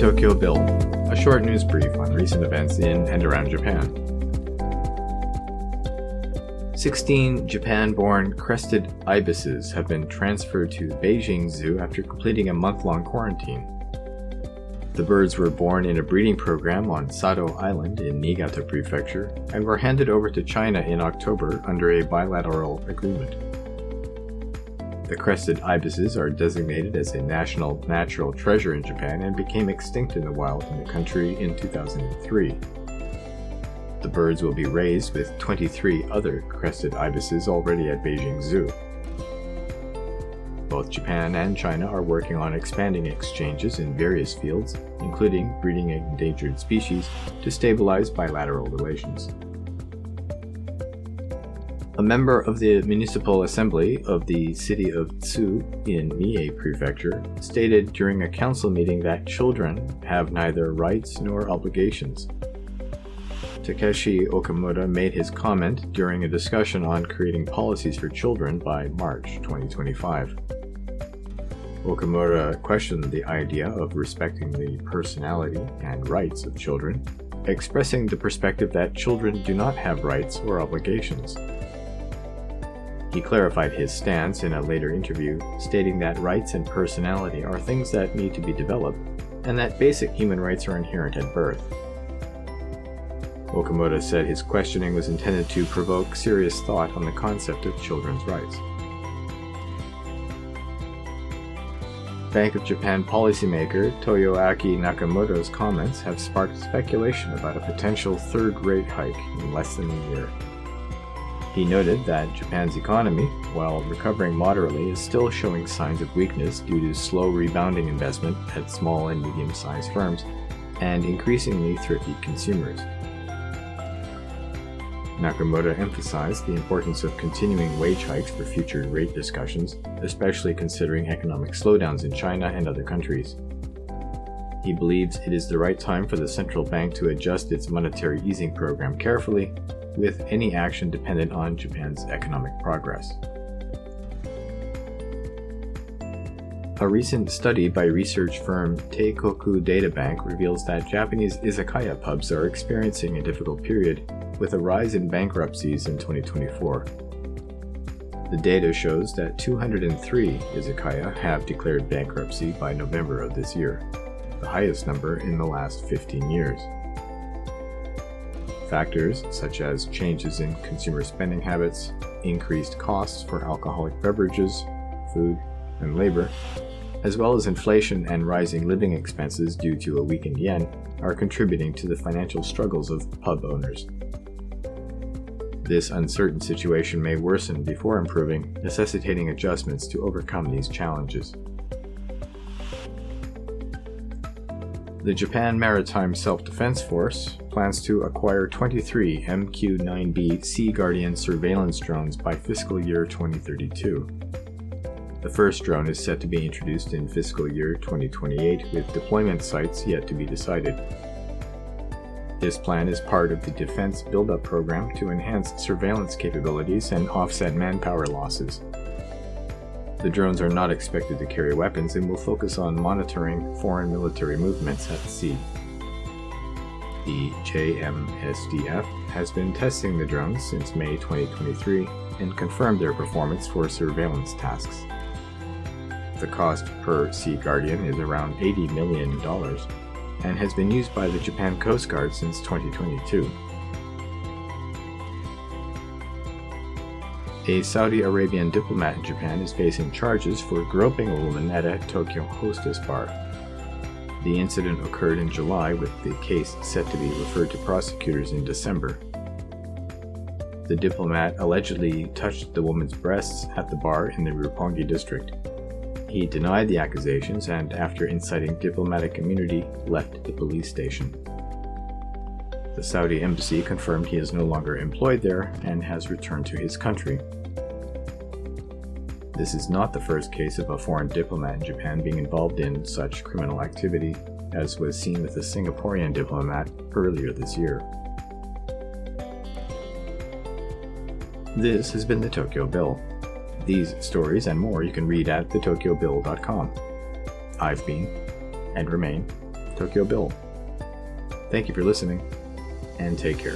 Tokyo Bill, a short news brief on recent events in and around Japan. 16 Japan-born crested ibises have been transferred to Beijing Zoo after completing a month-long quarantine. The birds were born in a breeding program on Sado Island in Niigata Prefecture and were handed over to China in October under a bilateral agreement. The crested ibises are designated as a national natural treasure in Japan and became extinct in the wild in the country in 2003. The birds will be raised with 23 other crested ibises already at Beijing Zoo. Both Japan and China are working on expanding exchanges in various fields, including breeding endangered species, to stabilize bilateral relations. A member of the Municipal Assembly of the city of Tsu in Mie Prefecture stated during a council meeting that children have neither rights nor obligations. Takeshi Okamura made his comment during a discussion on creating policies for children by March 2025. Okamura questioned the idea of respecting the personality and rights of children, expressing the perspective that children do not have rights or obligations. He clarified his stance in a later interview, stating that rights and personality are things that need to be developed, and that basic human rights are inherent at birth. Okamura said his questioning was intended to provoke serious thought on the concept of children's rights. Bank of Japan policymaker Toyoaki Nakamoto's comments have sparked speculation about a potential third rate hike in less than a year. He noted that Japan's economy, while recovering moderately, is still showing signs of weakness due to slow rebounding investment at small and medium-sized firms and increasingly thrifty consumers. Nakamoto emphasized the importance of continuing wage hikes for future rate discussions, especially considering economic slowdowns in China and other countries. He believes it is the right time for the central bank to adjust its monetary easing program carefully, with any action dependent on Japan's economic progress. A recent study by research firm Teikoku Databank reveals that Japanese izakaya pubs are experiencing a difficult period, with a rise in bankruptcies in 2024. The data shows that 203 izakaya have declared bankruptcy by November of this year, the highest number in the last 15 years. Factors such as changes in consumer spending habits, increased costs for alcoholic beverages, food, and labor, as well as inflation and rising living expenses due to a weakened yen, are contributing to the financial struggles of pub owners. This uncertain situation may worsen before improving, necessitating adjustments to overcome these challenges. The Japan Maritime Self-Defense Force plans to acquire 23 MQ-9B Sea Guardian surveillance drones by fiscal year 2032. The first drone is set to be introduced in fiscal year 2028, with deployment sites yet to be decided. This plan is part of the Defense Build-Up Program to enhance surveillance capabilities and offset manpower losses. The drones are not expected to carry weapons and will focus on monitoring foreign military movements at sea. The JMSDF has been testing the drones since May 2023 and confirmed their performance for surveillance tasks. The cost per Sea Guardian is around $80 million and has been used by the Japan Coast Guard since 2022. A Saudi Arabian diplomat in Japan is facing charges for groping a woman at a Tokyo hostess bar. The incident occurred in July, with the case set to be referred to prosecutors in December. The diplomat allegedly touched the woman's breasts at the bar in the Roppongi district. He denied the accusations and, after inciting diplomatic immunity, left the police station. The Saudi embassy confirmed he is no longer employed there and has returned to his country. This is not the first case of a foreign diplomat in Japan being involved in such criminal activity, as was seen with a Singaporean diplomat earlier this year. This has been the Tokyo Bill. These stories and more you can read at theTokyoBill.com. I've been, and remain, TokyoBill. Thank you for listening, and take care.